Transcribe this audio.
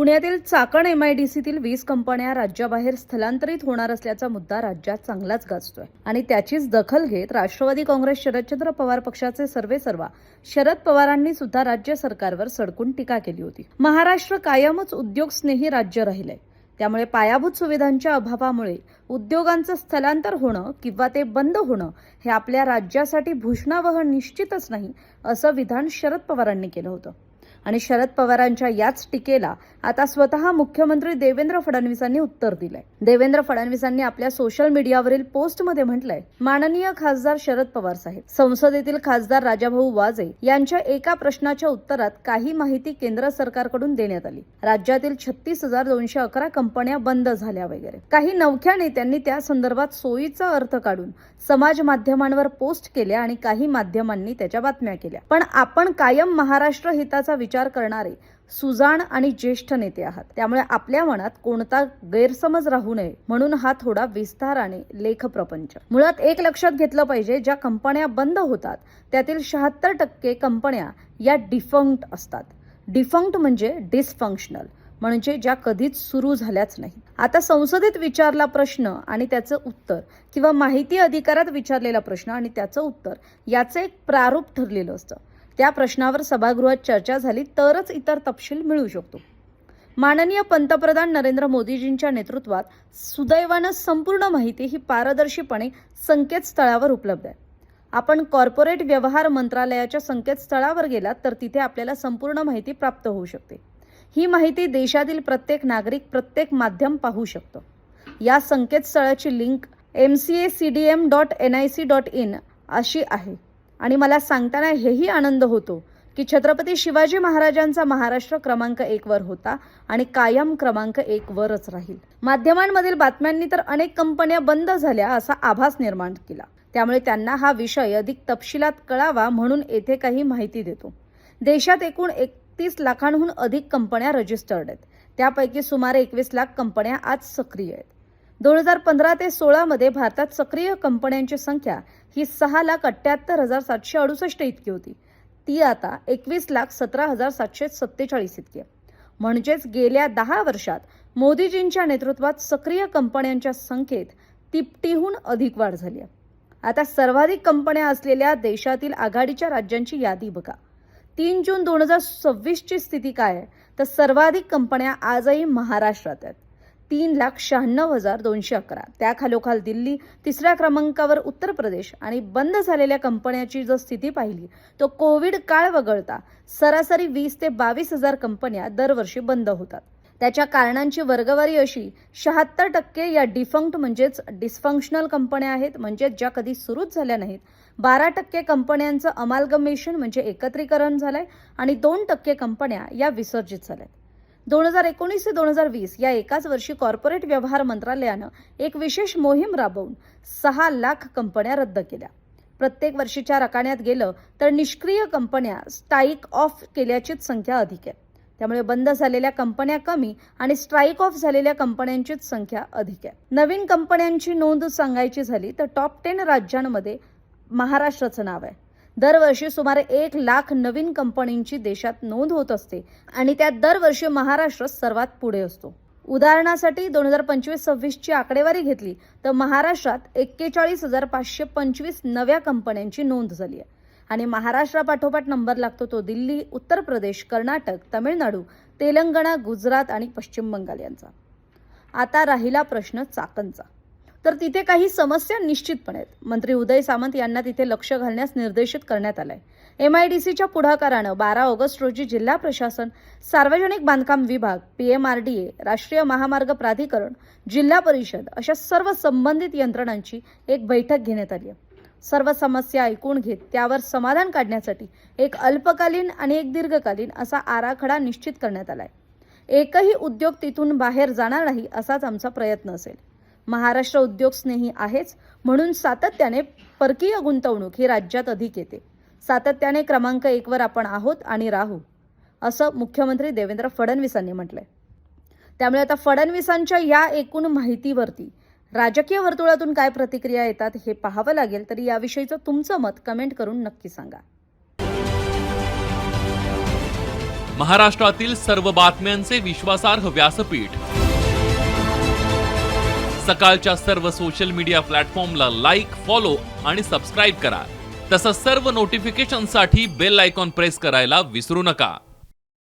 पुण्यातील चाकण एमआयडीसीतील 20 कंपन्या राज्याबाहेर स्थलांतरित होणार असल्याचा मुद्दा राज्यात चांगलाच गाजतोय आणि त्याचीच दखल घेत राष्ट्रवादी काँग्रेस शरदचंद्र पवार पक्षाचे सर्वेसर्वा शरद पवारांनी सुद्धा राज्य सरकारवर सडकून टीका केली होती। महाराष्ट्र कायमच उद्योगस्नेही राज्य राहिलंय, त्यामुळे पायाभूत सुविधांच्या अभावामुळे उद्योगांचं स्थलांतर होणं किंवा ते बंद होणं हे आपल्या राज्यासाठी भूषणावह निश्चितच नाही, असं विधान शरद पवारांनी केलं होतं। आणि शरद पवारांच्या याच टीकेला आता स्वतः मुख्यमंत्री देवेंद्र फडणवीसांनी उत्तर दिलंय। देवेंद्र फडणवीसांनी आपल्या सोशल मीडियावरील पोस्टमध्ये म्हटलंय, माननीय खासदार शरद पवार साहेब, संसदेतील खासदार राजाभाऊ वाजे यांच्या एका प्रश्नाच्या उत्तरात काही माहिती केंद्र सरकारकडून देण्यात आली। राज्यातील 36,211 कंपन्या बंद झाल्या वगैरे। काही नवख्या नेत्यांनी त्या संदर्भात सोयीचा अर्थ काढून समाज माध्यमांवर पोस्ट केल्या आणि काही माध्यमांनी त्याच्या बातम्या केल्या। पण आपण कायम महाराष्ट्र हिताचा विचार करणारे सुजाण आणि ज्येष्ठ नेते आहात, त्यामुळे आपल्या मनात कोणता गैरसमज राहू नये म्हणून हा थोडा विस्ताराने लेख प्रपंच। मुळात एक लक्षात घेतलं पाहिजे, ज्या कंपन्या बंद होतात त्यातील 76% कंपन्या या डिफंक्ट असतात। डिफंक्ट म्हणजे डिसफंक्शनल, म्हणजे ज्या कधीच सुरू झाल्याच नाही। आता संसदेत विचारला प्रश्न आणि त्याचं उत्तर किंवा माहिती अधिकारात विचारलेला प्रश्न आणि त्याचं उत्तर याचं एक प्रारूप ठरलेलं असतं। त्या प्रश्नावर सभागृहात चर्चा झाली तरच इतर तपशील मिळू शकतो। माननीय पंतप्रधान नरेंद्र मोदीजींच्या नेतृत्वात सुदैवानं संपूर्ण माहिती ही पारदर्शीपणे संकेतस्थळावर उपलब्ध आहे। आपण कॉर्पोरेट व्यवहार मंत्रालयाच्या संकेतस्थळावर गेलात तर तिथे आपल्याला संपूर्ण माहिती प्राप्त होऊ शकते। ही माहिती देशातील प्रत्येक नागरिक, प्रत्येक माध्यम पाहू शकतो। या संकेतस्थळाची लिंक mcacdm.nic.in अशी आहे आणि मला सांगताना हेही आनंद होतो की छत्रपती शिवाजी महाराजांचा महाराष्ट्र क्रमांक 1 वर होता आणि कायम क्रमांक 1 वरच राहील। माध्यमांमधील बातम्यांनी तर अनेक कंपन्या बंद झाल्या असा आभास निर्माण केला, त्यामुळे त्यांना हा विषय अधिक तपशिलात कळावा म्हणून येथे काही माहिती देतो। देशात एकूण 31 लाखांहून अधिक कंपन्या रजिस्टर्ड आहेत, त्यापैकी सुमारे 21 लाख कंपन्या आज सक्रिय आहेत। 2015 ते 16 मध्ये भारतात सक्रिय कंपन्यांची संख्या ही 6,78,768 इतकी होती। ती आता 21,17,747 इतकी आहे। म्हणजेच गेल्या 10 वर्षात मोदीजींच्या नेतृत्वात सक्रिय कंपन्यांच्या संख्येत तिपटीहून अधिक वाढ झाली आहे। आता सर्वाधिक कंपन्या असलेल्या देशातील आघाडीच्या राज्यांची यादी बघा। 3 जून 2026 ची स्थिती काय आहे तर सर्वाधिक कंपन्या आजही महाराष्ट्रात आहेत, 3,96,211। त्याखालोखाल दिल्ली, तिसऱ्या क्रमांकावर उत्तर प्रदेश आणि बंद झालेल्या कंपन्याची जर स्थिती पाहिली तर कोविड काळ वगळता सरासरी 20 ते 22,000 कंपन्या दरवर्षी बंद होतात। त्याच्या कारणांची वर्गवारी अशी, 76% या डिफंक्ट म्हणजेच डिसफंक्शनल कंपन्या आहेत, म्हणजे ज्या कधी सुरूच झाल्या नाहीत। 12% कंपन्यांचं अमालगमेशन म्हणजे एकत्रीकरण झालंय आणि 2% कंपन्या या विसर्जित झाल्यात। 2019 ते 2020 या एकाच वर्षी कॉर्पोरेट व्यवहार मंत्रालयानं एक विशेष मोहीम राबवून 6 लाख कंपन्या रद्द केल्या। प्रत्येक वर्षीच्या रकान्यात गेलं तर निष्क्रिय कंपन्या स्ट्राईक ऑफ केल्याचीच संख्या अधिक आहे, त्यामुळे बंद झालेल्या कंपन्या कमी आणि स्ट्राईक ऑफ झालेल्या कंपन्यांचीच संख्या अधिक आहे। नवीन कंपन्यांची नोंद सांगायची झाली तर टॉप 10 राज्यांमध्ये महाराष्ट्राचं नाव आहे। दरवर्षी सुमारे 1 लाख नवीन कंपनींची देशात नोंद होत असते आणि त्यात दरवर्षी महाराष्ट्र सर्वात पुढे असतो। उदाहरणासाठी 2025-26 ची आकडेवारी घेतली तर महाराष्ट्रात 41,525 नव्या कंपन्यांची नोंद झाली आहे आणि महाराष्ट्रापाठोपाठ नंबर लागतो तो दिल्ली, उत्तर प्रदेश, कर्नाटक, तमिळनाडू, तेलंगणा, गुजरात आणि पश्चिम बंगाल यांचा। आता राहिला प्रश्न चाकणचा, तर तिथे काही समस्या निश्चितपणे आहेत। मंत्री उदय सामंत यांना तिथे लक्ष घालण्यास निर्देशित करण्यात आलंय। एमआयडीसीच्या पुढाकारानं 12 ऑगस्ट रोजी जिल्हा प्रशासन, सार्वजनिक बांधकाम विभाग, पीएमआरडीए, राष्ट्रीय महामार्ग प्राधिकरण, जिल्हा परिषद अशा सर्व संबंधित यंत्रणांची एक बैठक घेण्यात आली आहे। सर्व समस्या ऐकून घेत त्यावर समाधान काढण्यासाठी एक अल्पकालीन आणि एक दीर्घकालीन असा आराखडा निश्चित करण्यात आलाय। एकही उद्योग तिथून बाहेर जाणार नाही असाच आमचा प्रयत्न असेल। महाराष्ट्र उद्योग स्नेही आहेच म्हणून सातत्याने परकीय गुंतवणूक ही राज्यात अधिक येते। सातत्याने क्रमांक 1 वर आपण आहोत आणि राहू, असं मुख्यमंत्री देवेंद्र फडणवीसांनी म्हटलंय। त्यामुळे आता फडणवीसांच्या या एकूण माहितीवरती राजकीय वर्तुळातून काय प्रतिक्रिया येतात हे पाहावं लागेल। तरी याविषयीचं तुमचं मत कमेंट करून नक्की सांगा। महाराष्ट्रातील सर्व बातम्यांचे विश्वासार्ह व्यासपीठ. सकाळच्या सर्व सोशल मीडिया प्लॅटफॉर्मला लाईक, फॉलो आणि सबस्क्राईब करा. तसंच सर्व नोटिफिकेशनसाठी बेल आयकॉन प्रेस करायला विसरू नका.